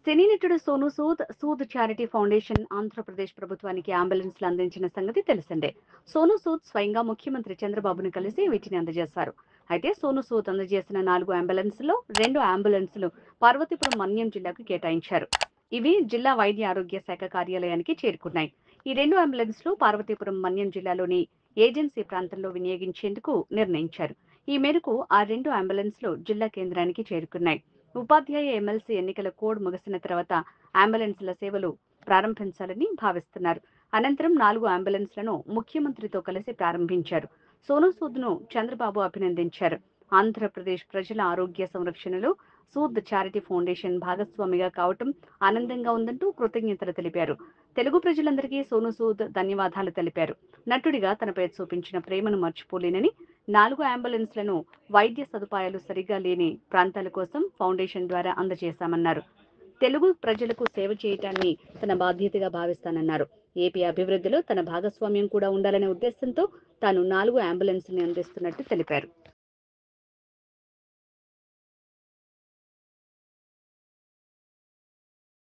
సినీ నటుడు Sonu Sood Sood charity foundation Andhra Pradesh ప్రభుత్వానికి అంబులెన్స్లు అందించిన సంగతి తెలిసిందే. సోనూ సూద్ స్వయంగా ముఖ్యమంత్రి చంద్రబాబును కలిసి వీటిని అందజేశారు. అయితే సోనూ సూద్ అందజేసిన 4 అంబులెన్స్లో 2 అంబులెన్స్లు పార్వతీపురం మన్యం జిల్లాకు కేటాయించారు. ఇవి జిల్లా వైద్య ఆరోగ్య శాఖ కార్యాలయానికి చేరుకున్నాయి. ఈ 2 అంబులెన్స్లు పార్వతీపురం మన్యం జిల్లాలోని ఏజెన్సీ ప్రాంతంలో వినియోగించేందుకు నిర్ణయించారు. ఈ మేరకు ఆ 2 అంబులెన్స్లు జిల్లా కేంద్రానికి చేరుకున్నాయి. ఉపాధ్యాయ ఎమ్మెల్సీ ఎన్నికల కోడ్ ముగిసిన తర్వాత అంబులెన్స్ల సేవలు ప్రారంభించాలని భావిస్తున్నారు. అనంతరం 4 అంబులెన్స్లను ముఖ్యమంత్రితో కలిసి ప్రారంభించారు. సోనూ సూద్ను చంద్రబాబు అభినందించారు. ఆంధ్రప్రదేశ్ ప్రజల ఆరోగ్య సంరక్షణలో సూద్ చారిటీ ఫౌండేషన్ భాగస్వామిగా కావటం ఆనందంగా ఉందంటూ కృతజ్ఞతలు తెలిపారు. తెలుగు ప్రజలందరికీ సోనూ సూద్ ధన్యవాదాలు తెలిపారు. నటుడిగా తనపై చూపించిన ప్రేమను మర్చిపోలేనని 4 అంబులెన్స్లను వైద్య సదుపాయాలు సరిగా లేని ప్రాంతాల కోసం ఫౌండేషన్ ద్వారా అందజేశామన్నారు. తెలుగు ప్రజలకు సేవ చేయటాన్ని తన బాధ్యతగా భావిస్తానన్నారు. ఏపీ అభివృద్ధిలో తన భాగస్వామ్యం కూడా ఉండాలనే ఉద్దేశంతో తాను 4 అంబులెన్స్ని అందిస్తున్నట్టు తెలిపారు.